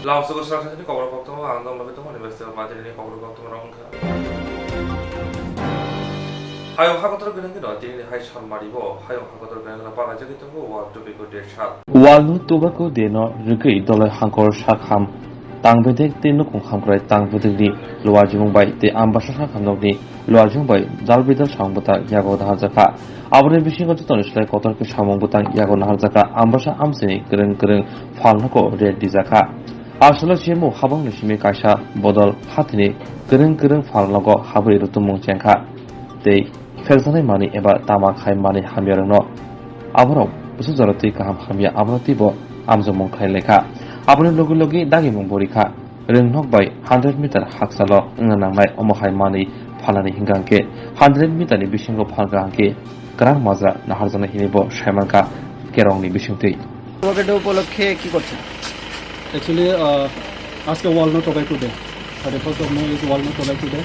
Laos ko Swrangchati Kokborok ang dong labi tong university of Madrid ni Kokborok rongka. Hayong hakotor gelen gino tini hai san maribo hayong hakotor gelen na para jagi tong wa to be good shot. Walnu tobacco deno rugei dollar hankor shakham tangbedek tinu kong hamkrai tangbedek ni luajung bai te ambasha shakham ni luajung bai dalbidal sangbata yago dahajaka abone bisingo ton slai kotor ke samong butang yago nahajaka ambasha amsini kereng falnako red dijaka asolo chemu habang nisimi kaisa bodol hatini kereng falnago habai rutumung chengkha tei felsanai mani eba tama khai mani hamyarno aborok busu jarati kaham hamya abrati bo amjomong khai lekha abone logi dagi mong borikha rengnok bai 100 meter haksalo nganangnai omohai mani phalani hingangke 100 meter ni bisingo phalgangke grang maza naharjana hinibo shaimanka kerongni bisingtei world উপলক্ষে কি করছেন actually আজকে world tobacco day 31st of May is world tobacco day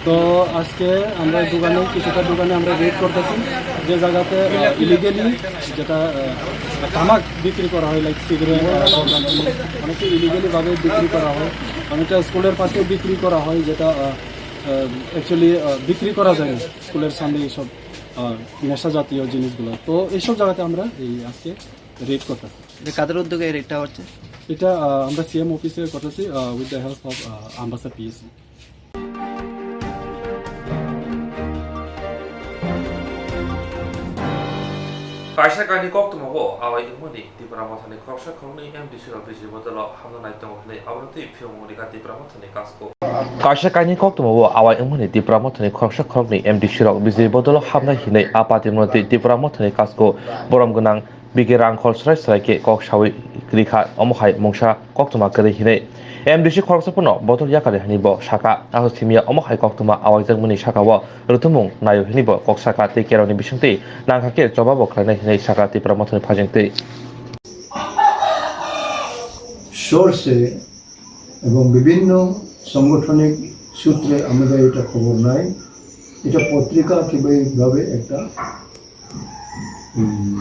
তো আজকে আমরা কিছুটা দোকানে আমরা রেড করতেছি যে জায়গাতে ইলিগালি যেটা তামাক বিক্রি করা হয় লাইক সিগারেট অনেকটা ইলিগালিভাবে বিক্রি করা হয় অনেকটা স্কুলের পাশে বিক্রি করা হয় যেটা অ্যাকচুয়ালি বিক্রি করা যায় না স্কুলের সামনে এইসব নেশা জাতীয় জিনিসগুলো তো এইসব জায়গাতে আমরা এই আজকে রেড করতেছি কাদের উদ্যোগে এই রেডটা হচ্ছে এটা আমরা সিএম অফিসে করতেছি with the help of Ambassa PSC Kaisa kani Koktwma bo awai imoni dipramathani khoksa khongni MDC office bodolo hamna nai tong hle abrati phiomoni ka dipramathani kasko Kaisa kani Koktwma bo awai imoni dipramathani khoksa khongni MDC office bodolo hamna hinai apati moti dipramathani kasko borom gunang bigirang kholsrai sraike koksawi krikha omohai mungsa Koktwma kare hinai MDC khorsapuno bodol yakare hanibo saka ahostimia omohai Koktwma awai jangmuni sakawo rutumung nayo hanibo koksaka te keroni bisingte nangkhake jobabo khlai hinai saka dipramathani phajengte সোর্সে এবং বিভিন্ন সাংগঠনিক সূত্রে আমাদের এটা খবর নাই এটা পত্রিকা কিভাবে একটা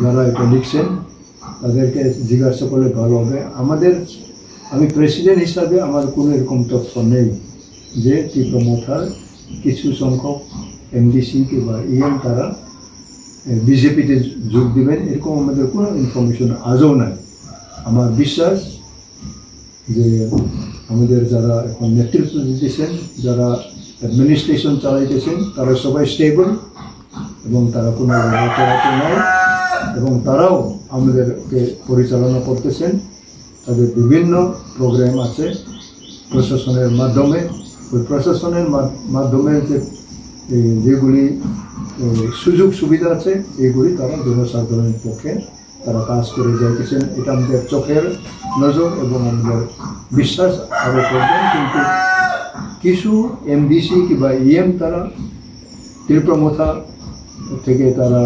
যারা এটা লিখছেন তাদেরকে জিজ্ঞাসা করলে ভালো হবে আমি প্রেসিডেন্ট হিসাবে আমার কোনো এরকম তথ্য নেই যে তীব্রমথার কিছু সংখ্যক এমডিসি কিংবা ইএম তারা বিজেপিতে যোগ দিবেন এরকম আমাদের কোনো ইনফরমেশন আজও নাই আমার বিশ্বাস যে আমাদের যারা এখন নেতৃত্ব দিতেছেন যারা অ্যাডমিনিস্ট্রেশন চালাইতেছেন তারা সবাই স্টেবল এবং তারা কোনো রাতারাতি নয় এবং তারাও আমাদেরকে পরিচালনা করতেছেন তাদের বিভিন্ন প্রোগ্রাম আছে প্রশাসনের মাধ্যমে ওই প্রশাসনের মাধ্যমে যেগুলি সুযোগ সুবিধা আছে এইগুলি তারা জনসাধারণের পক্ষে তারা কাজ করে যাইতেছেন এটা আমাদের চোখের নজর এবং আমাদের বিশ্বাস আরও করবেন কিন্তু কিছু এমডিসি কিংবা ইএম তারা তীব্রমথা থেকে তারা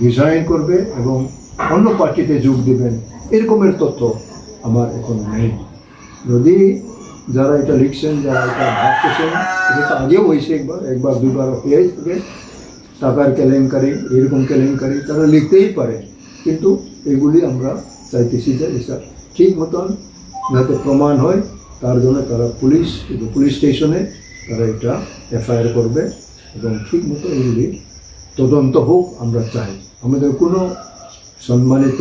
রিজাইন করবে এবং অন্য পার্টিতে যোগ দেবেন এরকমের তথ্য আমার এখন নেই যদি যারা এটা লিখছেন যারা এটা ভাবতেছেন এটা তো আগেও হয়েছে একবার দুবার হয়েই থাকে টাকার কেলেঙ্কারি এরকম কেলেঙ্কারি তারা লিখতেই পারে কিন্তু এগুলি আমরা চাইতেছি যে এটা ঠিক মতন যাতে প্রমাণ হয় তার জন্য তারা পুলিশ স্টেশনে তারা এটা এফআইআর করবে এবং ঠিক মতো এগুলি তদন্ত হোক আমরা চাই আমাদের কোনো সম্মানিত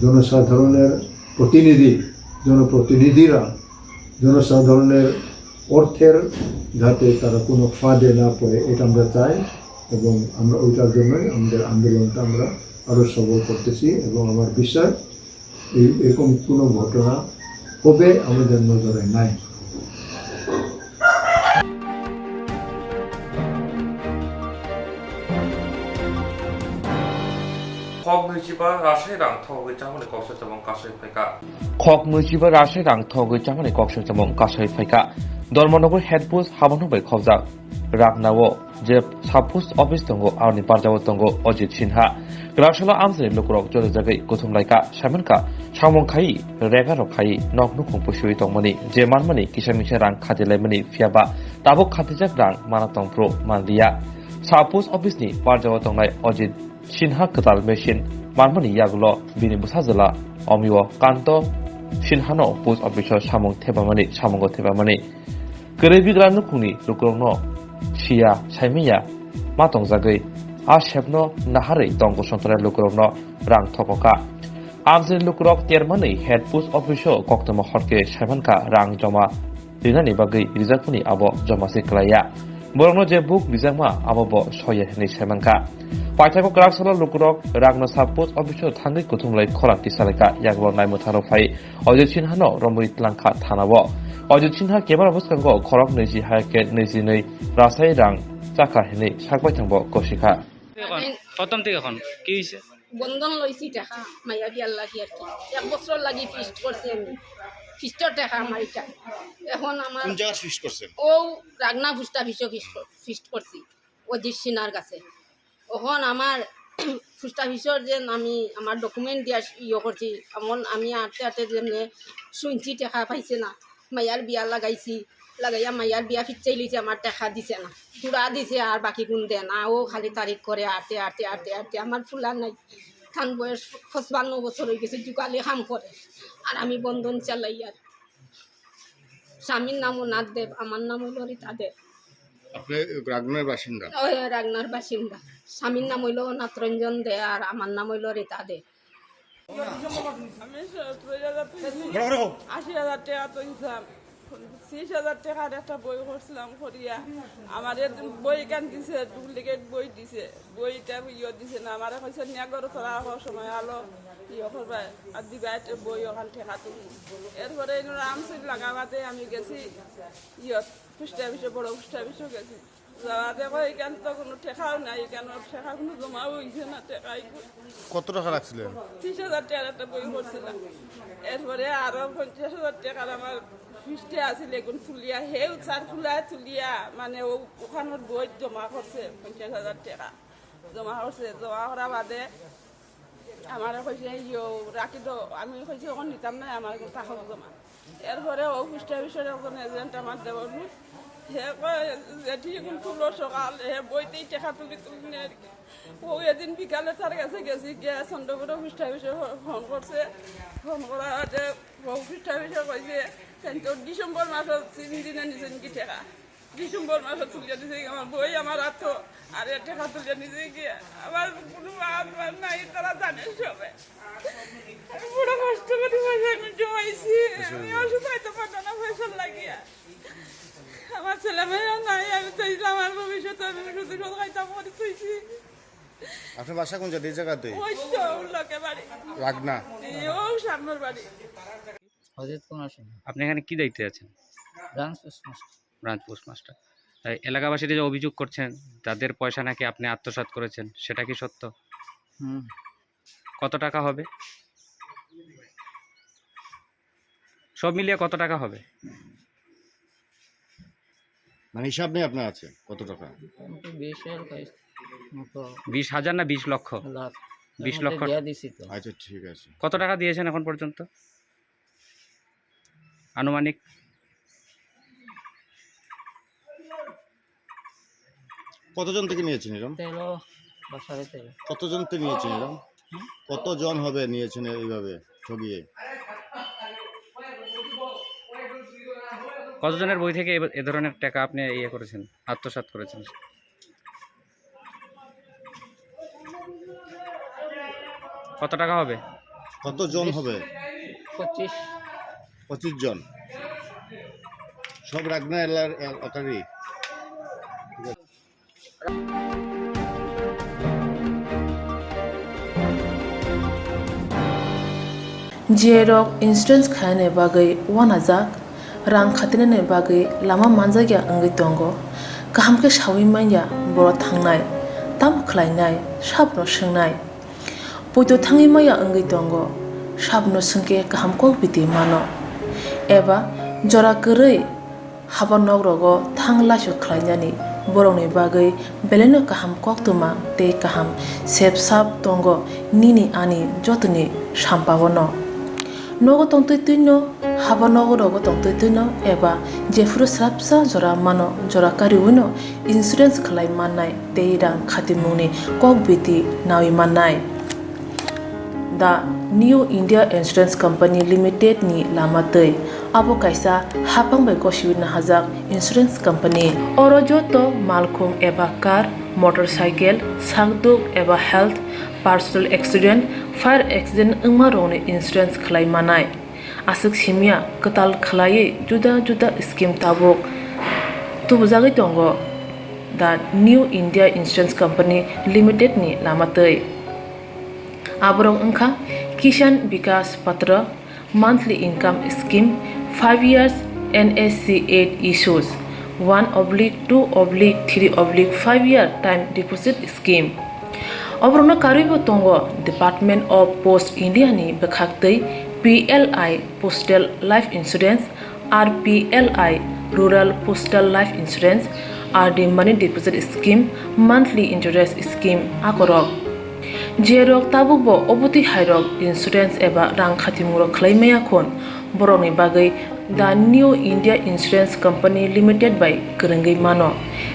জনসাধারণের জনপ্রতিনিধিরা জনসাধারণের অর্থের যাতে তারা কোনো ফাঁদে না পড়ে এটা আমরা চাই এবং আমরা ওইটার জন্যই আমাদের আন্দোলনটা আমরা আরও সবল করতেছি এবং আমার বিশ্বাস এরকম কোনো ঘটনা হবে আমাদের নজরে নাই Kokmujiba rasai rang thogui chamani koksa chamong kasai phaika Kokmujiba rasai rang thogui chamani koksa chamong kasai phaika Dormonogor head post habano bai khobjak Ragnawo je subpost office tongo arni parjawo tongo Ojit Sinha Grashala amsani lokrok jole jagai kothum laika samanka samong khai rega rok khai noknu khong pusui tongmani je manmani kisamisa rang khadilaimani fiaba tabok khatijak rang manatong pro mandia subpost office ni parjawo tongnai Ojit Sinha katal machine manmani yagulo bini busajala omiwo kanto sinhano post office samung thebamani samungo thebamani Kerebigra nukuni lukurongno Shia Saimiya Matong Zagai A Shebno Nahari Tongo Sontara lukurongno Rang Tokoka Amzin lukurok Tiermani Head Post Office Koktwma Horke Shaimanka Rang Joma Rinani Bagai Rizakuni Abo Joma Siklaya Borongno je book Rizakma Abo Bo Soye Ni Shaimanka Paitako Kraksala lukurok Rangno Sub Post Office Tangi Kutumlai Korak Tisaleka Yaglo Naimutaro Fai Ojechin Hano Romuri Tlanka Thanabo Ojechinha kebar buskango korok neji hayake neji nei rasai rang chaka hene sakbai thangbo koshika প্রথম থেকে এখন কি হয়েছে বন্ধন লইছি টাকা মাইয়া বিয়ার লাগি আর কি 1 বছর লাগি ফিস্ট করছি আমি ফিস্টর টাকা আমার এটা এখন আমার কোন জায়গা ফিক্স করছেন ও রাগনা ফুস্টা ফিস্ট করছি ও জিসিনার কাছে এখন আমার ফুস্টা ফিসর যে আমি আমার ডকুমেন্ট দিয়া করছি এমন আমি আটতে যেমনি শুনছি টাকা পাইছে না মাইয়ার বিয়া লাগাইছি লাগাইয়া মাইয়ার বিয়া ফিরচাই লিছে আমার টাকা দিছে না পুরা দিছে আর বাকি কোন দেয় না ও খালি তারিখ করে আটে আমার ফুলা নাই খান বয়স 55 বছর হয়ে গেছে জুকালি কাম করে আর আমি বন্ধন চালাই আর স্বামীর নামও নাথ দেব আমার নাম হইল রীতা দেব আপনি রাগনার বাসিন্দা ওই রাগনার বাসিন্দা স্বামীর নাম হইল নাথরঞ্জন দে আর আমার নাম হইল রীতা দে আমি 80,000 টাকা তো হিসাব 30,000 টাকার একটা বই করছিলাম করিয়া আমার বই কেন দিছে ডুপ্লিকেট বই দিছে বইটা দিছে না আমার কইছে নিয়াগর তোরা সময় আলো করবা আর দিবা বই ওখান ঠেকা তুমি এরপরে রামসিল লাগাবাতে আমি গেছি পুষ্টা বিষয় বড় পুষ্টা বিষয় গেছি যাওয়াতে এখান তো কোনো ঠেকাও নাই কেন ঠেকা কোনো জমাও হয়েছে না ঠেকাই কত টাকা রাখছিলেন 30,000 টাকার একটা বই করছিলাম এরপরে আরো 50,000 টাকার আমার ফিস্টে আসলে এখন ফুলিয়া হেউ চার ফুলা তুলিয়া মানে ওখানোর বই জমা করছে 50,000 টাকা জমা করছে জমা করা বাদে আমার কইছে রাখি তো আমি কইছি ওখানে নিতাম না আমার টাকা জমা এরপরে ও ফিস্টে বিষয়ে একজন এজেন্ট আমার দেবর হে যেটি এখন তুলো সকাল হে বইতেই টাকা তুলি আর কি ও এদিন বিকালে তার কাছে গেছি গিয়ে চন্দ্রপুরে ফিস্টা বিষয়ে ফোন করছে ফোন করাতে ফিস্টা বিষয়ে কইছে কিন্তু ডিসেম্বর মাসের 3 দিনে নিছেন কি টাকা ডিসেম্বর মাসে তুলিয়ে দিছে আমার বই আমার হাত আর টাকা তুলিয়ে নিছে গিয়ে আমার কোনো আমার নাই তারা জানে সবে আমি বড় কষ্ট করে পয়সা জমাইছি আমি ওষুধ খাইতে পারতাম না পয়সা লাগিয়া আমার ছেলে মেয়েও নাই আমি তো আমার ভবিষ্যতে আমি শুধু শুধু খাইতাম করে তুইছি আপনার বাসা কোন জায়গা এই জায়গাতে ওই তো লোকে বাড়ি রাগনা ও সামনের বাড়ি অজিত কুমার সিং আপনি এখানে কি দায়িত্বে আছেন ব্রাঞ্চ পোস্ট মাস্টার এলাকাবাসীরা যে অভিযোগ করছেন তাদের পয়সা নাকি আপনি আত্মসাৎ করেছেন সেটা কি সত্য কত টাকা হবে সব মিলিয়ে কত টাকা হবে মানে হিসাব নেই আপনার আছে কত টাকা 20,000 না 20 লক্ষ 20 লক্ষ আচ্ছা ঠিক আছে কত টাকা দিয়েছেন এখন পর্যন্ত আনুমানিক কতজন থেকে নিয়েছেন এরকম কতজন থেকে নিয়েছেন এরকম কতজন হবে নিয়েছেন এইভাবে ঠগিয়ে কতজনের বই থেকে এ ধরনের টাকা আপনি করেছেন আত্মসাৎ করেছেন কত টাকা হবে কতজন হবে 25 জন সব রাগনা এলাকারই Jerok insurance khane bagai wanajak rang khatine bagai lama manjagya angai tongo kaham ke shawi manya boro thangnai tam khlainai sabno swngnai poito thangi maya angai tongo sabno sungke kaham ko biti mano eba jora korei habanog rogo thangla shu khlainani borongni bagai beleno kaham koktwma te kaham sep sap tongo nini ani jotoni sampabono nogo tongtoi tuino haba nogo rogo tongtoi tuino eba jefuru srapsa jora mano jora kari uino insurance khlai manai te rang khatimuni kok biti nawi manai the New India Insurance Company Limited ni lamatei abo kaisa hapang bai koshiwina hajak insurance company oro joto malkhung eba car motorcycle sakduk eba health personal accident fire accident ungma rongni insurance khlai manai asuk simia katal khlai juda juda scheme tabok tubujagi tongo the New India Insurance Company Limited ni lamatei abrong ungkha Kishan Vikas Patra monthly income scheme 5 years NSC 8 issues 1/2/3/5 year time deposit scheme obrona karibo tongo Department of Post India ni bekhaktei PLI Postal Life Insurance RPLI Rural Postal Life Insurance RD Money Deposit Scheme monthly interest scheme akorok jerok tabubo obuti hairok insurance eba rang khatimuro khlaimaya khon boroni bagai the New India Insurance Company Limited by Kurungai mano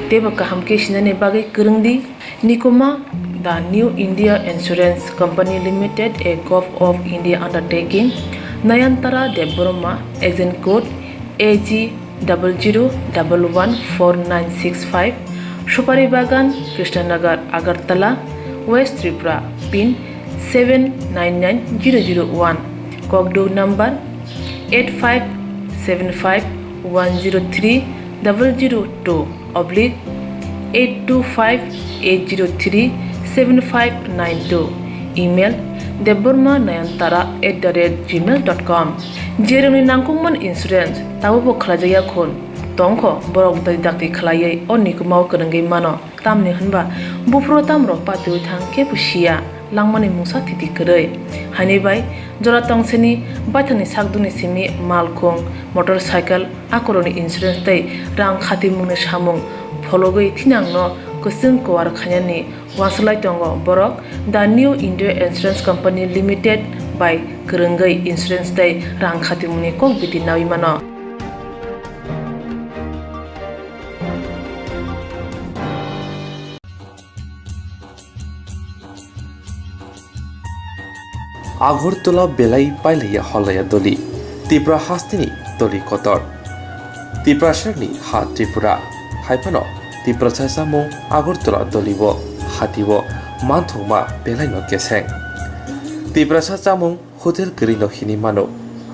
teba kahamke sinane bagai kurungdi nikoma the New India Insurance Company Limited a Gov of India undertaking Nayantara Deborma agent code AG 00114965 Shupari Bagan Krishnanagar Agartala West Tripura pin 799001 Kokdo number 85751030/8258037592 email debormanayantara@gmail.com jeroni nangkungman insurance tabubo khlajaya khon tongkho borok dai dakti khlaiye onikumau kurungai mano tamni hunba bufro tamro patu thang ke pusia langmani mungsa thiti kurei hani bai jora tongseni baithani sakduni simi malkhong motorcycle akoroni insurance tai rang khati mungni samung phologoi thinangno kusung kwar khanyani waslai tongo borok the New India Insurance Company Limited by Kurungai Insurance tai rang khati mungni kok biti nawi mano Agartala বেলাই পাইলাইয়া হলাইয়া দলি ত্রিপুরা হাস্তিনি দলি কতর ত্রিপুরা শেরনি হা ত্রিপুরা হাইফানো ত্রিপুরা সাইসামু আগরতলা দলিব হাতিব মানথুমা বেলাই ন কেসেং Tripura সাইসামু hotel গরিন হিনি মানো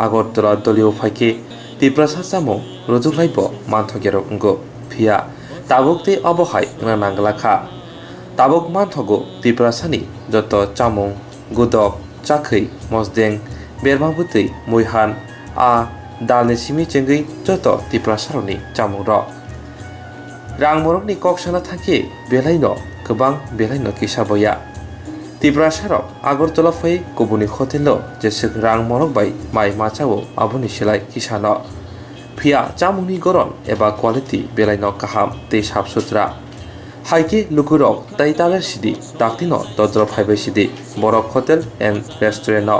আগরতলা দলিও ফাইকে ত্রিপুরা সাইসামু রজুলাইব মানথগের অঙ্গ ফিয়া তাবকতে অবহাই না নাংলাখা তাবক মানথগো ত্রিপুরা সানি যত চামুং গুদক চাকরি মজদেং বেরমাবুতৈ মৈহান আ দালনি সিমি চেঙ্গৈ যত ত্রিপুরা সারনি চামুং রক রাংমরকনি ককসানা থাকে বেলাইন गोबां बेलायनो किसाबया ত্রিপুরা সারক আগরতলা ফै गुबुननि हटेल जेसे रां मरक बाय माइ माचाओ आबुनि सिलाय किसानो फिया चामुंनि गरन एबा क्वालिटी बेलायनो काहाम तै साफ सुथरा हाइके लुकुरक तै तालेर सिदि दाक्तिनो दद्र फाइबाय सिदि Barak hotel and restaurant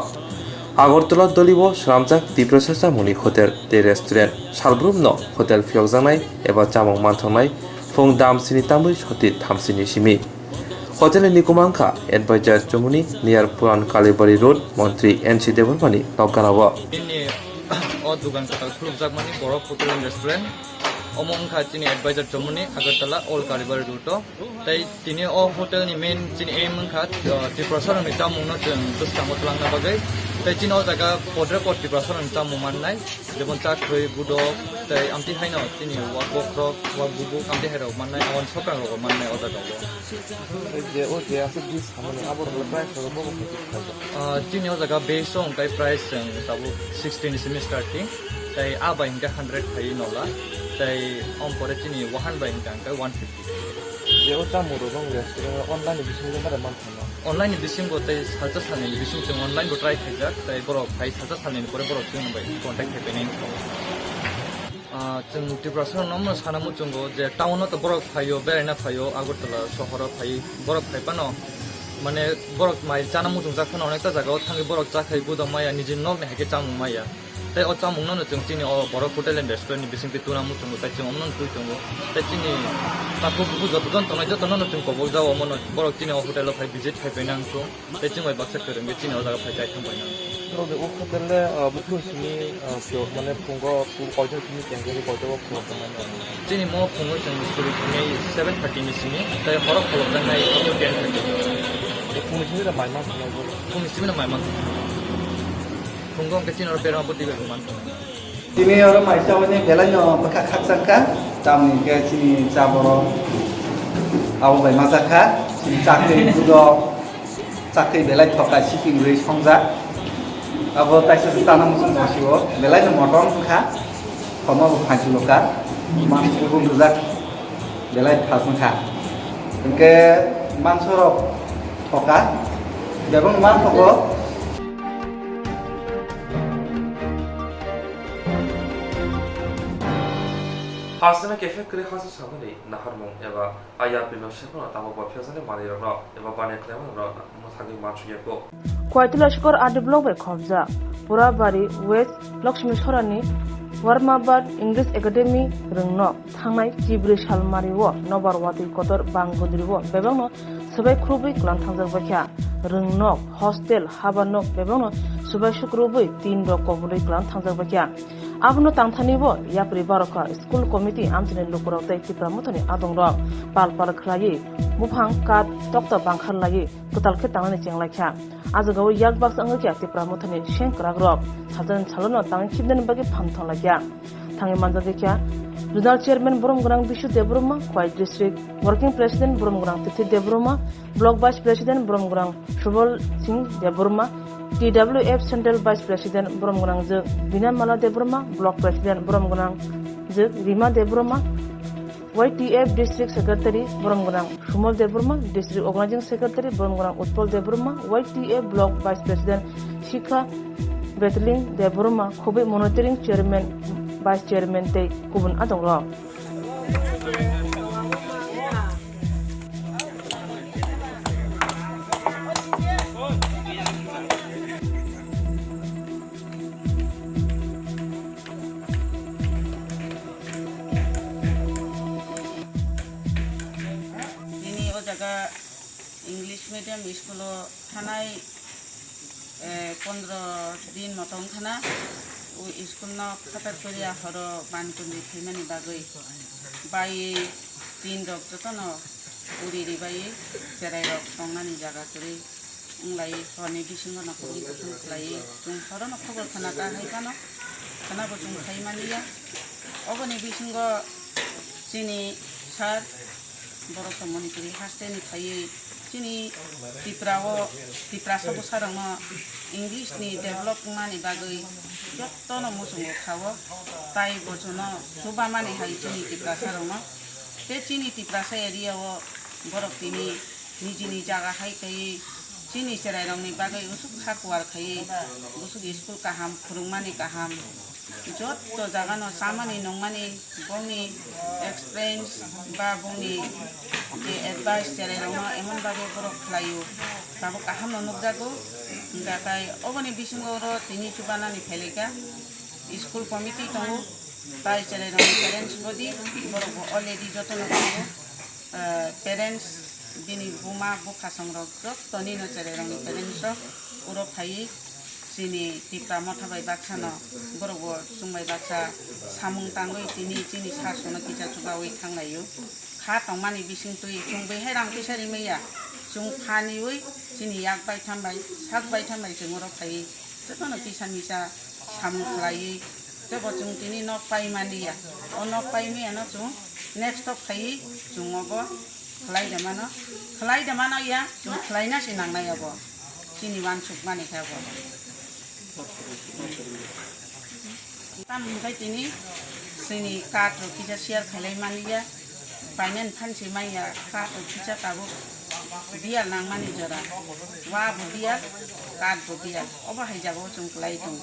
Agartala দলিব স্বরামজাক ত্রিপুরা চাमुंनि हटेल तै रेस्टुरेन्ट सालब्रुमनो हटेल फियकजानाय एबा चामुं मानथंनाय फुं दामसिनि तामै सति थामसिनि सिमि हटेल निकुमांखा एडभाइजार चमुनि नियर पुरान कालीबाड़ी रोड मंत्री एनसी देवरमानि नगानाव दुकान कथा खुलुमजाकमानि बरक हटेल एन्ड रेस्टुरेन्ट अमंखा चिनि एडभाइजार चमुनि आगरतला अल कालीबाड़ी रोड तै तिनि हटेल नि मेन चिनि एमंखा त्रिपुरा सारनि चामुंनो जों गोसोखांबो खालामनो बागै तै चिनि जागा पद्रे पट त्रिपुरा सारनि चामुं माननाय जेबन चाख्रै बुदक तै आमति हाइनो चिनि वा बख्रक वा बुबु आमति हाइरो माननाय आवन सकां रग माननाय अदा दङ जे ओ जे आसे दिस हमने आबर प्राइस रग बो चिनि जागा बेस दं तै प्राइस जों ताबो 16 सिम स्टार्टिं तै आबा इनका 100 फाइ नला तै अमपरे चिनि 100 बाय इनका 150 जे ओ चामुं रग रेस्टुरेन्ट अनलाइन बिसिंग मारे मानथानो अनलाइन बिसिंग तै साजा सानै बिसिंग जों अनलाइन बो ट्राइ खाइजाक तै बरक फाइ साजा सानै परे बरक जों बाय कन्टाक्ट खाइबाय जों त्रिपुरा सारनाव सानामु जोंगो जे टाउनाव तो बरक फायो बेरायना फायो आगरतला सहराव फायो बरक फाइबानो माने बरक माइ जानामु जों जाखोना अनेकता जागायाव थाङै बरक जाखाय गुदा माया निजे नग ने हाके चामु माया তাই অ চামুংনানো जों চিনি অ বড় হোটেল এন্ড রেস্টুরেন্ট বিসিংতি তুনামু जों তাই जों অমন তুই दङ তাই চিনি তাকো বুবু যতজন তনাই যতনানো जों কবল যাও অমন বড় চিনি অ হোটেল ফাই ভিজিট খাইबायना आंखौ তাই जों बाय बाक्सा फोरों बे चिनि अ जागा फाय जाय थांबायना 그런데 옥 호텔에 목표심이 만에 본거 어제 팀이 굉장히 거저고 그렇다면 चिनि म फुङो जों स्कुल फुङै 7:30 नि सिमि ताय हरक खलब जानाय इउ 10:30 공식이라 말만 하고 फुङ सिमिना माइमान फुङो के चिनि बेरा बुद्धि गयो मान Sini orang macam ni belanya bekas katsangka, kami ke sini caboro, awal bayi masakan, sini cakri juga, cakri belai thokai shipping rate hongza, awal tak sesuatu musim masih wo, belai ni motor kah, kamu bukan ciloka, masih pun ruzak, belai khasnya kah, ke mansorok thokai, jabung man thoko. 하스나 개페크리 하스 사거리 나하르몽 에바 아야 빌로 셰코나 타모바 피어산에 마리라라 에바 바네 크레마라 무사기 마추게고 Kwaitulashkor Adiblog by Khobja, Purabari, West, Lakshmi Sorani, Warmabad English Academy, Rungno, Tangai, Jibri Shalmariwo, Nobarwati Kotor, Bangudriwo, Bebano, Sabai Krubi, Klantangzak Bakya, Rungno, Hostel, Habano, Bebano, Subai Shukrubi, Tindo Koburi, Klantangzak Bakya. Abno Tangtanibo, Yapri Baraka, School Committee, Amtin Lukuro, Tipramutani, Adongro, Palpal Krayi, Mupang Kat, Dr. Bankar Lagi, Kutal Ketang Lakya. As a go yak box and look at the Pramutani, Shank Ragrop, Saturn Salono, Tang Kibden Bagi Panton Lagya. Tangi Manzadika, Regional Chairman Burumgrang Bishu Debruma, Quiet District, Working President Burumgrang Titi Debruma, Block Vice President Burumgrang, Shubal Singh Debruma, TWF Central Vice President Burumgrang Zug, Vinamala Debruma, Block President Burumgrang Zug, Rima Debruma, YTF District Secretary Burumgrang Shumal Debruma, District Organizing Secretary Burumgrang Utpal Debruma, YTF Block Vice President Shikha Bethling Debruma, Kobe Monitoring Chairman Vice Chairman Te Kubun Adongro. English medium school थानाय 15 दिन मतन थाना उ school न खातर करिया हर बानकुनि थैमानि बागै बायै तीन रक जतन उरि बायै जेराय रक संनानि जागा करि उंलाय हरनि बिसिंग न खुरुं खुलाय जों हर न खबर थाना गाहाय कानो थाना बो जों थैमानिया अगनि बिसिंग जिनि सार बर' कम्युनिटी हास्टेनि थायै चिनि तिप्रासाबो सारंग इंग्लिशनि डेभलपमेन्टनि बागै जत्तन मुसुंग खावो ताइ बचन सुबा माने हाय चिनि तिप्रासारंग बे चिनि तिप्रासा एरियाव बरफ तिनि निजिनि जागा हाय कयै चिनि सेरायरंनि बागै उसुक खाकुवार खयै उसुक स्कुल काहाम खुरुंमानि काहाम जत्त जागानो सामानि नंमानि बंनि एक्सपिरियेन्स बा बंनि एडभाइस जेरायरंग एमन बागै बरफ खलायो बाबो काहाम नुजागो गाताय अबनि बिसिंगरो तिनि सुबानानि फेलेगा स्कुल कमिटि दङ बाय जेरायरंग पेरेन्ट्स बडि बरफ अलरेडि जतन दङ पेरेन्ट्स दिनि बुमा बुखा संरक जत्तनि न जेरायरंग पेरेन्ट्स उरो फायै चिनि तिप्रा मथाबाय बाक्सानो बरफ जुंबाय बाक्सा सामुं तांगै तिनि चिनि सासुनो किजा चुबावै थांनायो खा तंमानि बिसिं तुइ जुंबैहाय रां फैसारि मैया जुं फानिवै चिनि याकबाय थांबाय साकबाय थांबाय जोंरो फायै जतन किसा मिसा सामुं खलायै जब जुं तिनि न पाइमानिया अ न पाइमेयानो जुं नेक्स्ट अफ फायै जुंगबो खलायदमानो या जुं खलायनासि नांनायाबो चिनि वानसुक मानि खायाबो तामनिफ्राय तिनि जोंनि काटो किजा शेयार खालायमानिया बायनानै फानसै माइया काटो किजा काबो बियार नांमानि जरा वाबो बियार काटबो बियार अबाहाय जागो जों लायदों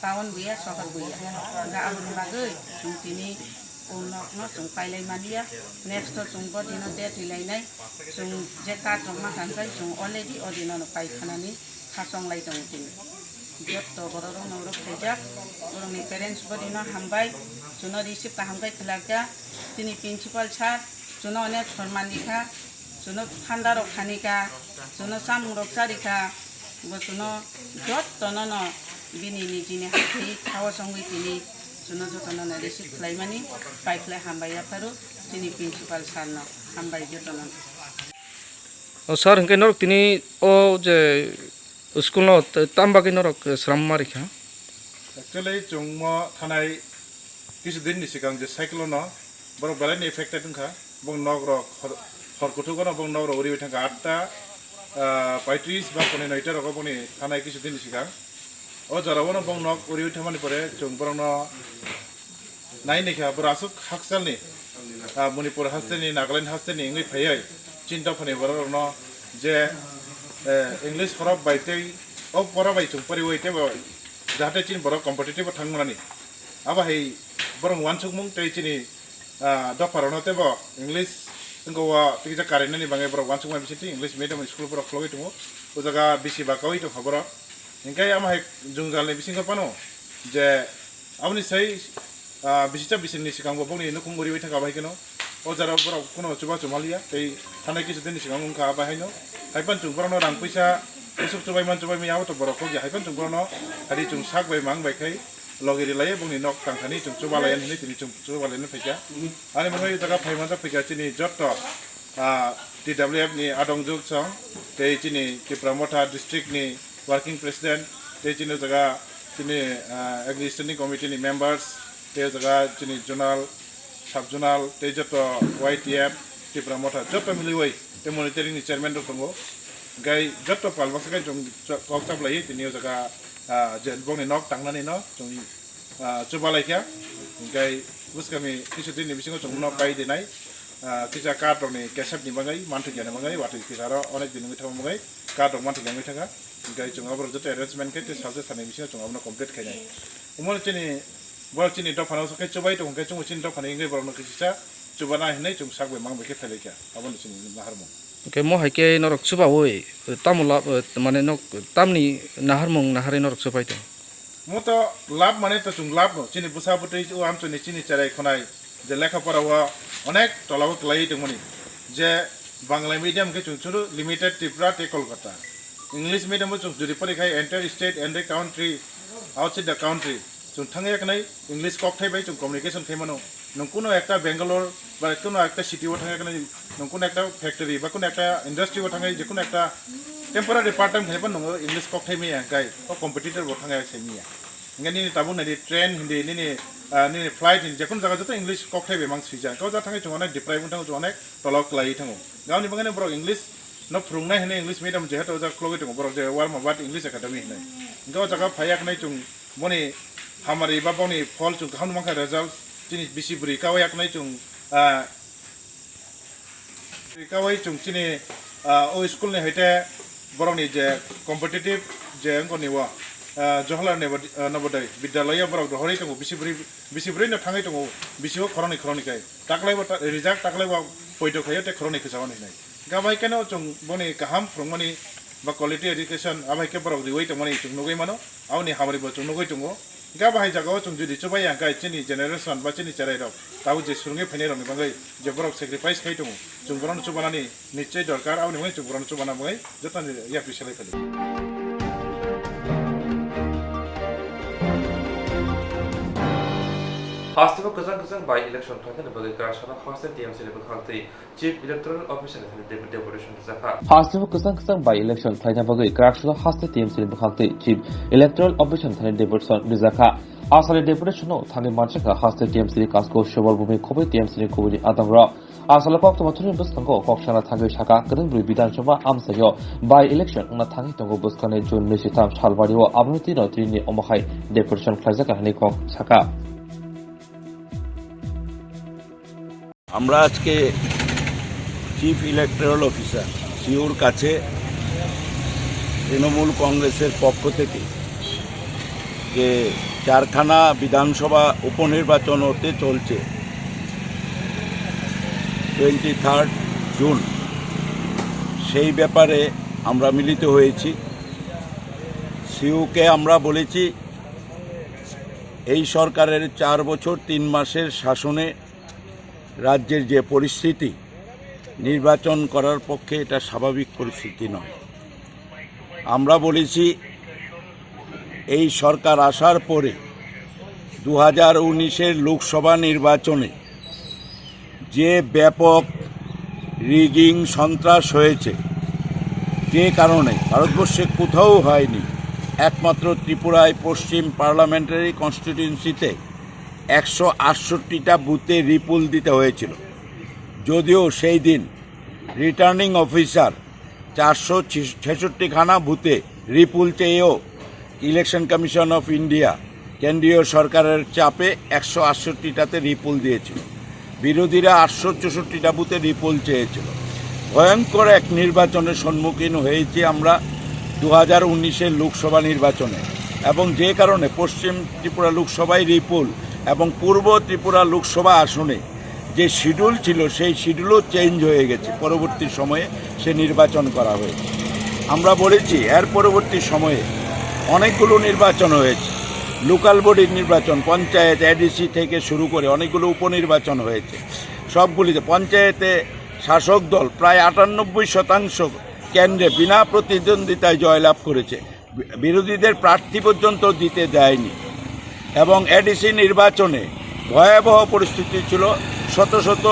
टाउन गैया सहर गैया दा आंनि बागै जों तिनि उनाव जों पाइलायमानिया नेक्स्ट जों बदिनो डेट हिलायनाय जों जे काटो माखानिफ्राय जों अलरेडि अदिनो पाइखानानि खासंलायदों तिनि যত বড় নরক ফেজাক বরংনি প্যারেন্টস বডিনো হামবাই জুনো রিসিভ কাহামবাই খেলাকা তিনি প্রিন্সিপাল স্যার জুনো অনেক সম্মান দিখা জুনো ঠান্ডা রক্ষানিকা জুনো সামুং রক্ষারিকা জুনো যত নন বিনি নিজিনি হাতি খাওয়া সঙ্গে তিনি জুনো যত নন রিসিভ খাইমানি পাইখলাই হামবাই আপারু তিনি প্রিন্সিপাল স্যার ন হামবাই যত নন sir hingke norok tini o je school no tambagi norok sram marikha actually chungmo thanai kisu din ni sikang je cyclone no borok balai ni affected ungkha bong nog rok hor kutu gono bong nog rok uri thangka 8ta 35 ba kone 9ta rok boni thanai kisu din ni sikang o jara wono bong nog uri thamani pore chung borok no nai ni kha borasuk haksal ni Manipur hasteni Nagaland hasteni ingui phayai चिंता फने बरक न जे English खराब बाइते ओ परा by chung pari waite ba jahate chin borok competitive thangmani aba hei borong wansuk mung tei chini do parono te ba english ngo wa tikja karena ni bangai borok wansuk mai bisiti english medium school borok floi tumo o jaga bisi ba kawai to khabara ingkai ama hei junggal ni bisinga pano je amni sai bisita bisini sikang bo bongni nukung uri waita ka bai keno o jara borok kono chuba chumalia tei thanai kisu din sikang ungka aba haino haipan chung borok no rang paisa usuk chubai man chubai mi aw to borok ko ge haipan chung borok no hari chung sak bai mang bai kai logiri lai bongni nok tangthani chung chuba lai ni tini chung chuba lai ni phaika ani mohoi jaga phaiman ta phaika chini jotto TWF ni adong juk chong tei chini Kipramotha district ni working president tei chini jaga chini existing committee ni members tei jaga chini zonal sub-zonal tei jotto YTF Kipramotha jotto miliwai tei monitoring ni chairman rok tongo gai jotto palbasakai jong koktap lai tini jaga jen bongni nok tangnani no jong chubalai kya gai buskami kisu din ni bisingo jong nok pai denai kisa card rok ni kesap ni bangai mantu jana bangai watu kisaro onek din ngitham bangai card rok mantu jangai thanga gai jong abro jotto arrangement kai te saje thane bisingo jong abno complete khainai umol chini bol chini do phano sakai chubai to ngai chung chini do phane ngai borno kisisa chubana hinai chung sakbe mangbe ke phele kya abon chini naharmo ke mo haike norok chuba oi tamula mane nok tamni naharmong nahari norok chubai to moto lab mane to chung lab no chini busa butei o am chini chini charai khonai je lekha pora wa onek tolaw klai tengmani je bangla medium ke chung churu limited tripura te kolkata english medium chung juri parikhai enter state and the country outside the country chung thangai kanai english kok thai bai chung communication khaimano nungkuno ekta Bangalore ba কোনো একটা city ও থাঙ্গাই kanai nungkuno ekta factory ba কোনো একটা industry ও থাঙ্গাই যে কোনো একটা temporary part time khaiban nungo english kok thai me gai o competitor bo thangai saimia ngani ni tabun ni train hindi ni flight ni jekun jaga joto english kok thai be mang sija ko ja thangai chungana deprive thang chungana tolok klai thango gauni bangane bro english no frungna hene english medium je hato ja kloge tong bro je war ma bat english academy nei go jaga phayak nai chung moni hamari ba boni phol chung kham mangka result chini bisi buri kawayak nai chung kawai chung chini o school ne hete borok ni je competitive je ngoni wa Johlar Nabodai Vidyalaya borok dohori tongo bisibri no thangai tongo bisio khoroni kai taklai ba result taklai ba poito khayo te khoroni khusawani nai gabai keno chung boni kaham frongmani ba quality education abai ke borok riwai tongmani chung nogoi mano awni hamari ba chung nogoi tongo gabai jagao chung judi chubai angkai chini generation ba chini charai rok tau je surunge phene rok ni bangai je borok sacrifice khai tongo chung boron chubanani nichai dorkar awni bangai chung boron chubana bangai jotan ya pishalai phale Hastava kazan by election thakane bagai krashana hasta TMC level khalti chief electoral officer deputation zakha Hastava kazan by election thaina bagai krashana hasta TMC level khalti chief electoral officer thane deputation zakha asale deputation no thane manchaka hasta TMC kasko shobal bumi khobai TMC khobuni adamra asale Koktwma thuni bustango kokshana thangai shaka kadangri bidan sabha amsayo by election na thangi tongo buskane jun mesitam salbari o abnuti no trini omahai deputation khazaka hani kok shaka আমরা আজকে chief electoral officer sure কাছে তৃণমূল কংগ্রেসের পক্ষ থেকে যে চারখানা বিধানসভা উপনির্বাচন হতে চলছে 23 জুন সেই ব্যাপারে আমরা মিলিত হয়েছি সিইউকে আমরা বলেছি এই সরকারের 4 বছর 3 মাসের শাসনে রাজ্যের যে পরিস্থিতি, নির্বাচন করার পক্ষে এটা স্বাভাবিক পরিস্থিতি নয়। আমরা বলেছি এই সরকার আসার পরে 2019-এর লোকসভা নির্বাচনে যে ব্যাপক রিগিং সন্ত্রাস হয়েছে, যে কারণে ভারতবর্ষে কোথাও হয়নি, একমাত্র ত্রিপুরায় পশ্চিম পার্লামেন্টারি কনস্টিটিউয়েন্সিতে 168টা বুথে রিপুল দিতে হয়েছিল। যদিও সেই দিন রিটার্নিং অফিসার 466খানা বুথে রিপুল চেয়েও ইলেকশন কমিশন অফ ইন্ডিয়া কেন্দ্রীয় সরকারের চাপে 168টাতে রিপুল দিয়েছিল। বিরোধীরা 864টা বুথে রিপুল চেয়েছিল। ভয়ঙ্কর এক নির্বাচনের সম্মুখীন হয়েছি আমরা 2019-এর লোকসভা নির্বাচনে, এবং যে কারণে পশ্চিম ত্রিপুরা লোকসভায় রিপুল এবং পূর্ব ত্রিপুরা লোকসভা আসনে যে শিডিউল ছিল সেই শিডিউলও চেঞ্জ হয়ে গেছে। পরবর্তী সময়ে সে নির্বাচন করা হয়েছে। আমরা বলেছি এর পরবর্তী সময়ে অনেকগুলো নির্বাচন হয়েছে, লোকাল বডির নির্বাচন, পঞ্চায়েত, এডিসি থেকে শুরু করে অনেকগুলো উপনির্বাচন হয়েছে। সবগুলিতে পঞ্চায়েতে শাসক দল প্রায় 98% কেন্দ্রে বিনা প্রতিদ্বন্দ্বিতায় জয়লাভ করেছে, বিরোধীদের প্রার্থী পর্যন্ত দিতে দেয়নি। এবং এডিসি নির্বাচনে ভয়াবহ পরিস্থিতি ছিল, শত শত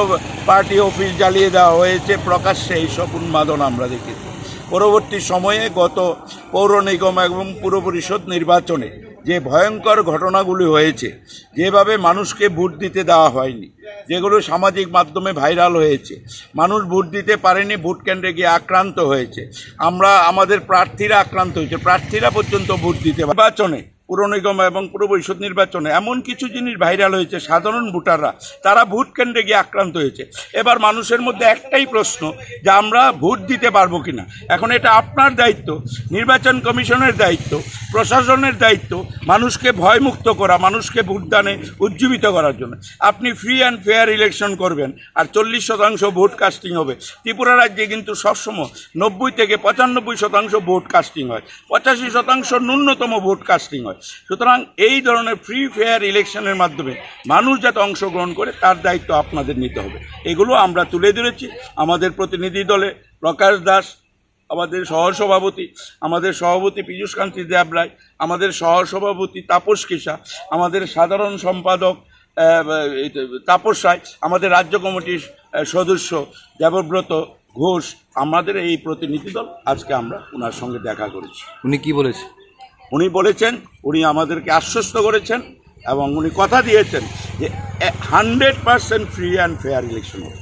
পার্টি অফিস জ্বালিয়ে দেওয়া হয়েছে, প্রকাশ্যে এইসব উন্মাদন আমরা দেখেছি। পরবর্তী সময়ে গত পৌর নিগম এবং পুর পরিষদ নির্বাচনে যে ভয়ঙ্কর ঘটনাগুলি হয়েছে, যেভাবে মানুষকে ভোট দিতে দেওয়া হয়নি, যেগুলো সামাজিক মাধ্যমে ভাইরাল হয়েছে, মানুষ ভোট দিতে পারেনি, ভোট কেন্দ্রে গিয়ে আক্রান্ত হয়েছে, আমাদের প্রার্থীরা আক্রান্ত হয়েছে, প্রার্থীরা পর্যন্ত ভোট দিতে নির্বাচনে পুর নিগম এবং পুর পরিষদ নির্বাচনে এমন কিছু জিনিস ভাইরাল হয়েছে, সাধারণ ভোটাররা তারা ভোট কেন্দ্রে গিয়ে আক্রান্ত হয়েছে। এবার মানুষের মধ্যে একটাই প্রশ্ন যে আমরা ভোট দিতে পারবো কিনা। এখন এটা আপনার দায়িত্ব, নির্বাচন কমিশনের দায়িত্ব, প্রশাসনের দায়িত্ব মানুষকে ভয়মুক্ত করা, মানুষকে ভোটদানে উজ্জীবিত করার জন্য। আপনি ফ্রি অ্যান্ড ফেয়ার ইলেকশন করবেন আর 40% ভোট কাস্টিং হবে। ত্রিপুরা রাজ্যে কিন্তু সবসময় 90 থেকে 95% ভোট কাস্টিং হয়, 85% ন্যূনতম ভোট কাস্টিং হয়। সুতরাং এই ধরনের ফ্রি ফেয়ার ইলেকশনের মাধ্যমে মানুষ যাতে অংশগ্রহণ করে তার দায়িত্ব আপনাদের নিতে হবে। এগুলো আমরা তুলে ধরেছি আমাদের প্রতিনিধি দলে প্রকাশ দাস, আমাদের সহসভাপতি, আমাদের সভাপতি পীযূষকান্তি দেবরায়, আমাদের সহসভাপতি তাপস কেশা, আমাদের সাধারণ সম্পাদক তাপস রায়, আমাদের রাজ্য কমিটির সদস্য দেবব্রত ঘোষ, আমাদের এই প্রতিনিধি দল আজকে আমরা ওনার সঙ্গে দেখা করেছি। উনি কি বলেছে? উনি বলেছেন, উনি আমাদেরকে আশ্বস্ত করেছেন এবং উনি কথা দিয়েছেন যে 100% ফ্রি অ্যান্ড ফেয়ার ইলেকশন হবে।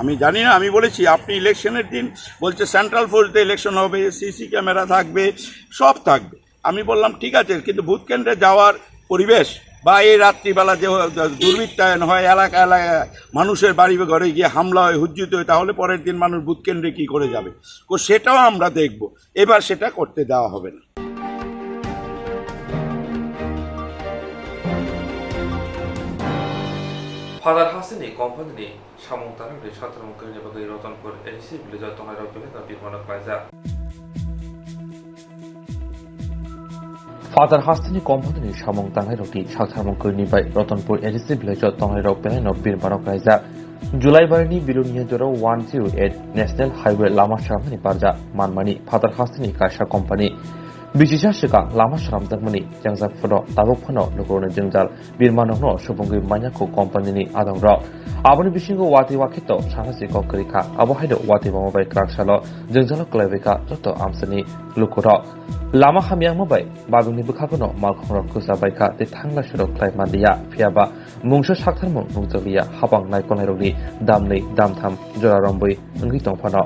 আমি জানি না, আমি বলেছি আপনি ইলেকশনের দিন বলছে সেন্ট্রাল ফোর্সে ইলেকশন হবে, সিসি ক্যামেরা থাকবে, সব থাকবে। আমি বললাম ঠিক আছে, কিন্তু ভোট কেন্দ্রে যাওয়ার পরিবেশ বা এই রাত্রিবেলা যে দুর্বৃত্তায়ন হয়, এলাকা এলাকায় মানুষের বাড়ি ঘরে গিয়ে হামলা হয়, হুজ্জিত হয়, তাহলে পরের দিন মানুষ ভোট কেন্দ্রে কী করে যাবে, সেটাও আমরা দেখব। এবার সেটা করতে দেওয়া হবে না। Father Hasani company samung tanang di shatran mungkin bagai rotan per edisi beli jatuh hari rabu tapi mana kaza. Father হাস্তানি কোম্পানি সামং তাংহাই রকি সাধারণ কর্মী বাই রতনপুর এডিসি ভিলেজ তংহাই রক পেলাই নব্বির বারক রাইজা জুলাই বারনি বিরুনিয়া জোর 108 ন্যাশনাল হাইওয়ে লামা সারামনি পারজা মানমানি ফাদার হাস্তানি কাইসা কোম্পানি বিশিষা শিকা লামা সারামদাংমানি জাংজাক ফটো তাবক ফনো নগরনে জংজাল বিরমানহনো সুবঙ্গি মাইনাকো কোম্পানিनि আদংর আবনি বিশিঙ্গো ওয়াতি ওয়াখিত সাহাসি ককরিখা আবহাইdo ওয়াতি বামাবাই ক্রাকসালো জংজাল ক্লাইবেকা যত আমসানি লুকুর লামা হামিয়াংমাবাই বাবুনি বুখাগনো মালখংরক কুসাবাইকা তে থাংলা সুরক ক্লাই মাদিয়া ফিয়াবা মুংস সাকথারমং নুজলিয়া হাবাং নাইকনাইরগনি দামनै দামথাম জরা রম্বই ওঙ্গি তংফানো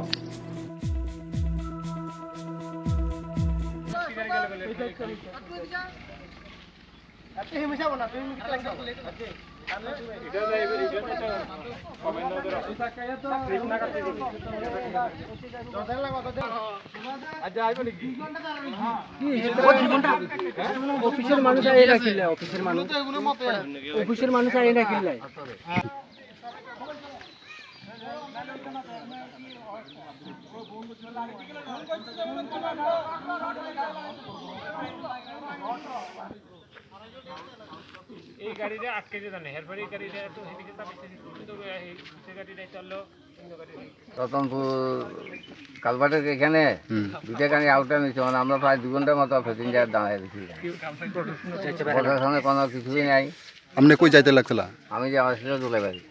অফিসের মানুষ আর এরা কিনলে অফিসের মানুষ আর এরা কিনলে এই গাড়িটা আটকে যেত না এরপরে এই গাড়িটা তো হেদিকে চাপিয়েছে কিন্তু সে গাড়িটা চললো রতনপুর কালভার্টের এখানে দুইটা গাড়ি আউটে নিচ্ছে মানে আমরা প্রায় 2 ঘন্টার মতো প্যাসেঞ্জার দাঁড়ায় দিচ্ছি প্রশাসনে কোনো কিছুই নাই। আপনি কই যাইতে লাগছিল? আমি যে আমার ছিল দুলাইবাড়ি।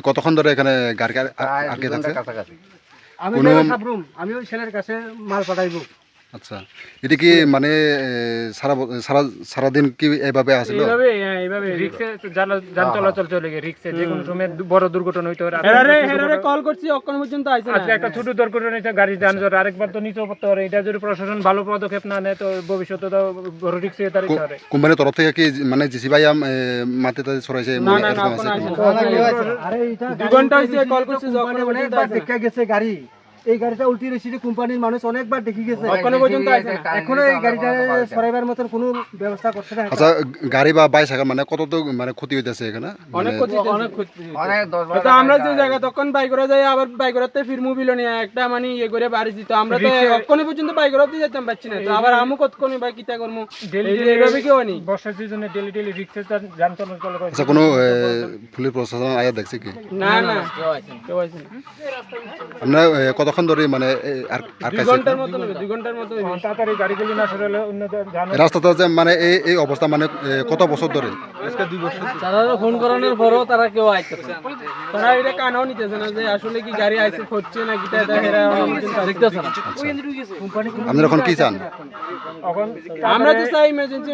কতক্ষণ ধরে এখানে গাড়ি আটকে থাকছে? কাছাকাছি আমি ওই ছেলের কাছে মাল পাঠাইবো। আচ্ছা, এটা কি মানে সারাদিন কি এইভাবে আসলো? এইভাবে রিক্সে যান চলাচল চলে গিয়ে রিক্সে যে কোনো সময় বড় দুর্ঘটনা হইতে পারে। কল করছি এখন পর্যন্ত আইছে না। আজকে একটা ছোট দুর্ঘটনা হইছে, গাড়ি যানজট আরেকবার তো নিচে পড়তে পারে। এটা যদি প্রশাসন ভালো পদক্ষেপ না নেয় তো ভবিষ্যতে তো বড় রিক্সে তার ইচ্ছা হবে। কোম্পানির তরফ থেকে কি মানে জিসিবাই মাটিতে ছড়াইছে? না না না কোনো আছে না। আরে এটা 2 ঘন্টা হইছে কল করছি, যখন অনেকবার দেখা গেছে গাড়ি, এই গাড়িটা উল্টি রেসিডে কোম্পানির মানুষ অনেকবার দেখি গেছে, এখনো পর্যন্ত আইছে না। এখনো এই গাড়িটা সরাইবার মতন কোনো ব্যবস্থা করছে না। আচ্ছা, গাড়ি বা বাইসাইকেল মানে কত তো মানে ক্ষতি হইতাছে এখানে? অনেক ক্ষতি, অনেক ক্ষতি। তো আমরা যে জায়গা তখন বাই করে যাই, আবার বাই করতে ফির মুভিল নিয়ে একটা মানে ইয়ে করে বাড়ি দিত। আমরা তো এখনো পর্যন্ত বাই করতে যেতাম পাচ্ছি না। তো আবার আমু কতক্ষণ বাই কিটা করমু এইভাবে কি হয়নি? বর্ষার সিজনে ডেলি রিক্সে যান চলাচল করে। আচ্ছা, কোনো পুলিশ প্রশাসন আয়া দেখছে কি? না না, কেউ আইছে না। আপনারা কতক্ষণ ধরে মানে আর 2 ঘন্টার মতো নেবে, 2 ঘন্টার মতো তাড়াতাড়ি গাড়িগুলি না সরালে অন্য জানো রাস্তাটা যে মানে এই অবস্থা মানে কত বছর ধরে? আজকে 2 বছর। তারা ফোন করানোর পরও তারা কেউ আইতেছে না। তারা এটা কানাও নিতেছে না যে আসলে কি গাড়ি আইছে হচ্ছে না কিটা এটা হেরা দেখতেছে না। আপনারা এখন কি চান? এখন আমরা তো চাই ইমার্জেন্সি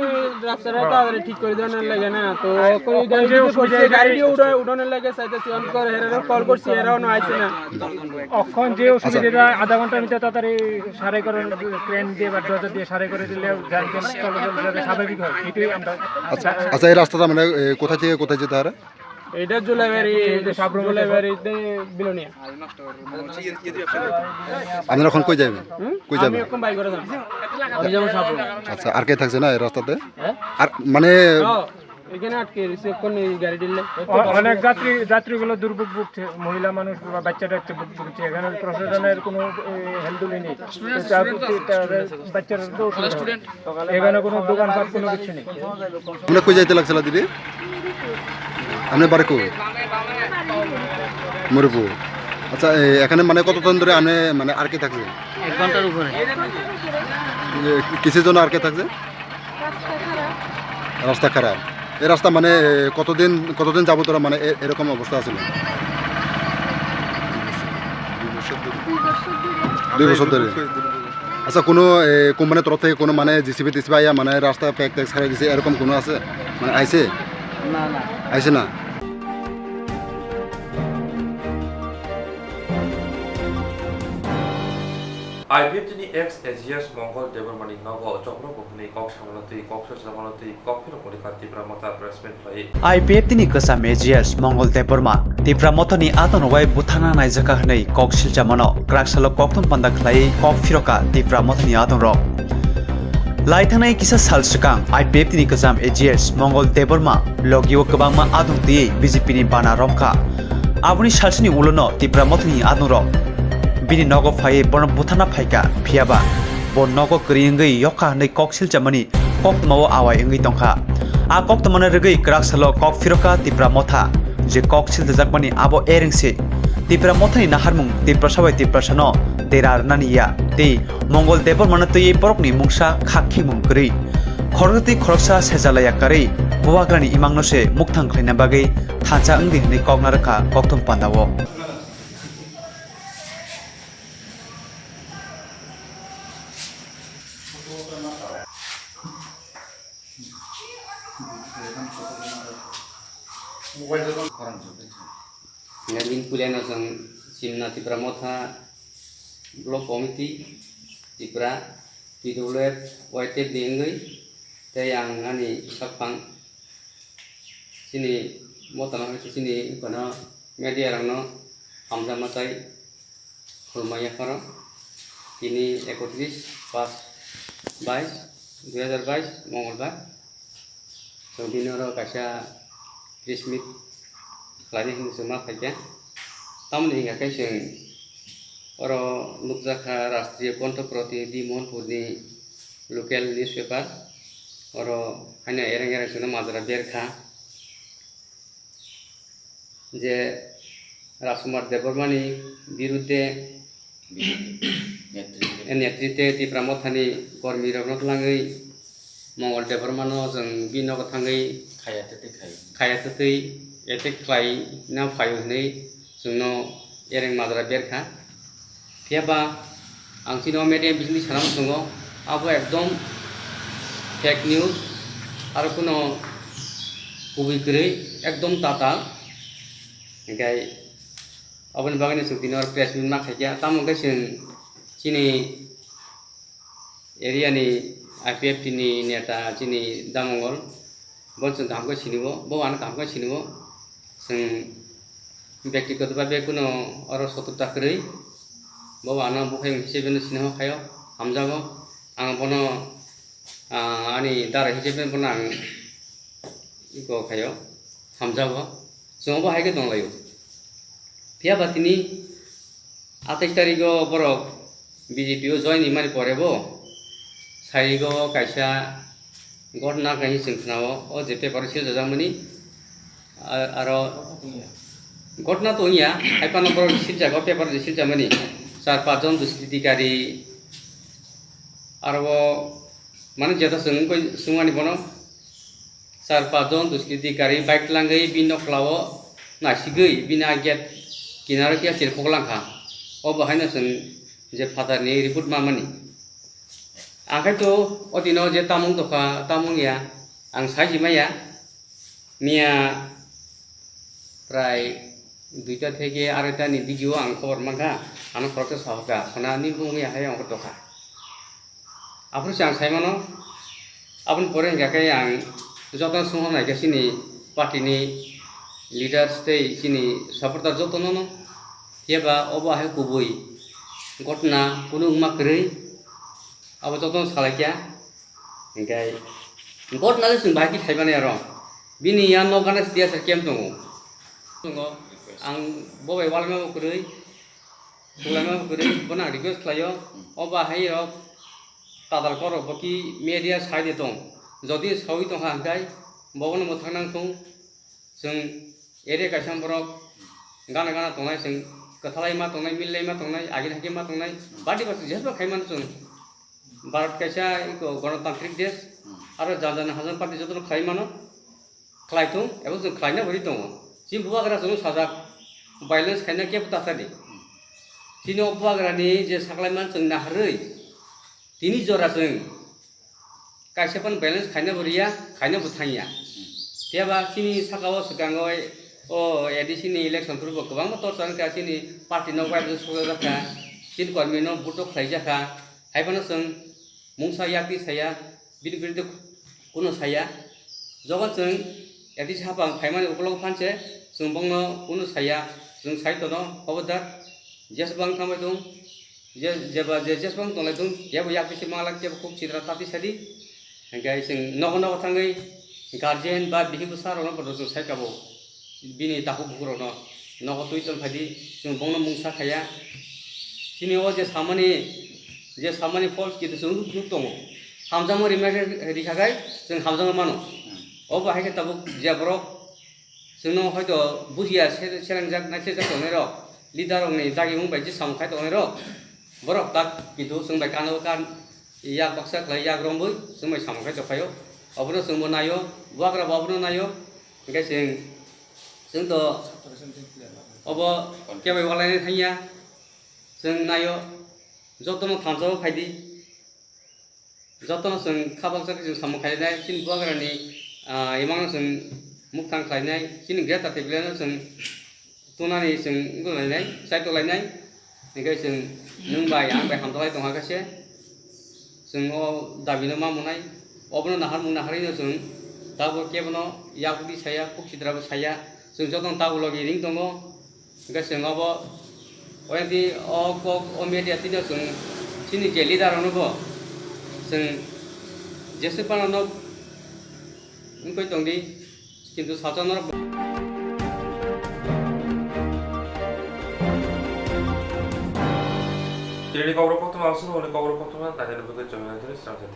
রাস্তাটা তাড়াতাড়ি ঠিক করে দেওয়ার লাগে না। তো কোন গাড়ি উঠানোর লাগে চাইতেছি, অন করে হেরা কল করছি, এরাও না আইছে না। এখন যে অসুবিধাটা আধা ঘন্টার ভিতরে তাড়াতাড়ি সারাই করে ট্রেন দিয়ে বা ড্রজার দিয়ে সারাই করে দিলে যান চলাচল স্বাভাবিক হয়। এটাই আমরা। আচ্ছা, এই রাস্তাটা মানে কোথা থেকে কোথায় যেতে পারে? এটা জুলাইবাড়ি, জুলাইবাড়িতে বিলোনিয়া। আপনারা এখন কই যাবেন? কই যাবেন? আমি এখন বাই করে যাব। আমি যাব সাবরুম। আচ্ছা, আর কে থাকছে না এই রাস্তাতে? আর মানে এখানে আটকে রিসিভ কোন গাড়ি দিলে অনেক যাত্রীগুলো দুর্ভোগ ভুগছে, মহিলা মানুষ বা বাচ্চারা ভুগছে। এখানে প্রশাসনের কোনো হেলদুলি নেই, বাচ্চারা এখানে কোনো দোকানপাট কোনো কিছু নেই। আমরা কই যাইতে লাগছিল দিদি? আপনি বাড়ি কই? মরুপুর। আচ্ছা, এখানে মানে কতক্ষণ ধরে আপনি মানে আর কে থাকছে? 1 ঘন্টার উপরে। কিসের জন্য আর কে থাকছে? রাস্তা খারাপ। এই রাস্তা মানে কতদিন যাবত মানে এরকম অবস্থা আছিল? 2 বছর ধরে। আচ্ছা, কোনো কোম্পানির তরফ থেকে কোনো মানে জিসিবি টিসিবি আইয়া মানে রাস্তা প্যাক ট্যাক ছাড়াই দিছে এরকম কোনো আছে? মানে আইছে? না না, আইছে না। IPFTनि ex AGS Mongol Debarmani Nogo Kokborok Kok Samanati Kok Samanati Kokborok Kati Pramata Pressment Play IPFTनि Kasam AGS Mongol Debarma Tipramotoni Atonwai Butana Naizaka Hnei Kok Siljamano Kraksalo Koktwma Panda Khlai Kok Phiroka Tipramotoni Atonro Laithanai kisa salsikang IPFTनि Kasam AGS Mongol Debarma Logio Kabangma Adungti BJP ni Bana Romka Abuni Salsini Ulono Tipramotoni Atonro Bini nogo phai born butana phaika phiaba bon nogo kringai yoka nei koksil jamani Koktwma awai ngai tongkha a Koktwma na rgai kraksalo kok phiroka tipra motha je koksil jakmani abo erengsi tipra mothai na harmung tipra sabai tipra sano terar naniya te Mongol Debarmana tei porokni mungsa khakhi mungkri khorgati khoroksa sejalaya kari buwagrani imangnose mukthang khlaina bagai thancha angdi nei koknaraka Koktwma pandawo Ngading kuliah nasang simna tipra motha blok komiti tipra PWF YTF diengai tayang ani sapang sini motha nang sini kono media rangno amja matai khulmaya karo ini 31/5/2022 Mongolbar Saudinoro kasya resmi Lani semua saja tamni hingakai sing oro nukjaka rastriya konto protinidhi Mohanpurni local newspaper oro hanya ereng suna majra berkha যে রাজকুমার দেববর্মানি বিরুদ্ধে नेतृत्वे टिप्रा मथानि कर्मी रबनख्लाङै मंगल देबबर्मानो जों बिनग थाङै खायातै attack खाय ना फायनै जोंनो एरें माद्रा बेरखा फियाबा आं चिनो मेडिया बिजनि सानाम दङ आबो एकदम फेक निउज आरो कुनो गुबै गरै एकदम टाटा ओंखाय अबनि बागैनो जों दिनर प्रेस मिट मा खायया तामंगाय जों चिनि एरियानि IPF नि नेता चिनि दामंगल बन जों गामखौ सिनिबो बवान गामखौ सिनिबो जों व्यक्तिगत भाबे कुनो अर सतता करै बवान बुखाय हिसेबेनो सिनहो खायो हामजागो आं बनो आनि दारा हिसेबेनो बनो आं इको खायो हामजागो जों बाहायगे दंलायो फियाबा तिनि 28 तारिखो बरक BJP जयन इमानि परेबो साइगो कायसा घटना काहि सिंखनाव ओ जे पेपर से जजामनि आरो घटना तो या हाइपा नम्बर सिट जागो पेपर जे सिट जामनि 4-5 जन दुष्कृतिकारी आरो माने जेता जों कोइ सुङानि बनो 4-5 जन दुष्कृतिकारी बाइक लांगै बिनख्लाव नासिगै बिना गेट किनारे के सिरखलांखा ओ बहायना जों जे फादारनि रिपोर्ट मामानि आखाय तो अदिनो जे तामुं दखा तामुंया आं साइजिमाया मिया प्राय 2टा থেকে 2:30 नि दिगियो आं खबर मांगा आं खरखो साहका खनानि बुंमिया हाय आं दखा आफुर सां साइमानो आबुन परे गाकै आं जतन सुंहनाय गासिनि पार्टीनि लिडार स्टे चिनि सपर्टार जतननो एबा अबाहाय गुबै घटना कुनु माकरै अब जतन सालायया ओंखाय घटना जों बाहाय थाइबानाय आरो बिनि या नगाना थियाटार केम्प दङ आं बबाय वालमा करै बना रिक्वेस्ट खालायो अबाहाय तादाल कर बकि मेडिया साइड दं जदि सावि दं हांखाय बगन मोथांनांखौ जों एरे गायसां बरक गाना गाना दंनाय जों कथालाय मा दंनाय मिललाय मा दंनाय आगिन हागे मा दंनाय बादि बादि जेबो खायमान जों भारत कैसा इको गणतांत्रिक देश आरो जाजान हाजन पार्टी जतन खायमानो खालायथों एबा जों खालायना हरि दङ जि बुवाग्रा जों साजा वायलेंस खायना के बताथादि तिनि बुवाग्रानि जे साखलायमान जों नाहरै तिनि जरा जों कायसेपन बैलेंस खायना बरिया खायना बुथांया तेबा तिनि साखाव सगांगय ओ एडिसिनि इलेक्शन फोरबो गोबां टर्चार गासिनि पार्टी न वाइबजों सगा जाखा तिन कर्मिनो बुटो खायजाखा हायबानो जों मुंसा याकि साया बिनि बिरुद्ध कुनो साया जगत जों एदि सापां खायमानि उकलग फानसे जों बंनो कुनो साया जों साइतनो खबरदार जेसेबां खामाय दं जेबा जेसेबां दंलाय दं जेबो याकिसे मालाक जेबो खुब चित्रा ताति सादि ओंखाय जों नग नग थाङै गार्जियन बा बिहिबो सारनो बद जों साइकाबो बिनि ताखु बुकुरनो नग तुइतन फादि जों बंनो मुंसा खाया तिनि ओ जे सामानि फल्स किन्तु जों रुप दङ हामजामो रिखागाय जों हामजामो मानो ओ बाहायके ताबो जेबरक जोंनो हयतो बुजिया सेरेंजाक नायसे जाथने र लिडारनि दागि मुं बायदि सामखाय दङ र बरक ता किन्तु जों बाय कानो कान या बक्सा खलाय या ग्रमबो जों बाय सामखाय जखायो अबनो जोंबो नायो बुवाग्रा बाबनो नायो ओंखाय जों तो अब केबाय वालायनाय थाया जों नायो जतन थांजाव फायदि जतन जों खाबांजाक जों सामखायनाय सिन बुवाग्रानि इमां जों मुक्तां खायनाय सिन ग्रेटा टेबलेनो जों तुनानि जों गलायनाय साइट लायनाय ओंखाय जों नों बाय आं बाय हामजालाय दं हागासे जों अ दाबिनो मा मोननाय अबनो नाहार मुं नाहारैनो जों दाबो केबनो याकुदि साया कुखिद्राबो साया जों जतन ताबुलगि रिं दङ ओंखाय जों अब ओयदि अ मेडिया तिनो जों सिनि जे लिडारनोबो जों जेसेबांनो उनखै दंदि किन्तु साजानो Diri Kokborok Koktwma, Swrangchati Kokborok Koktwma, Swrangchati.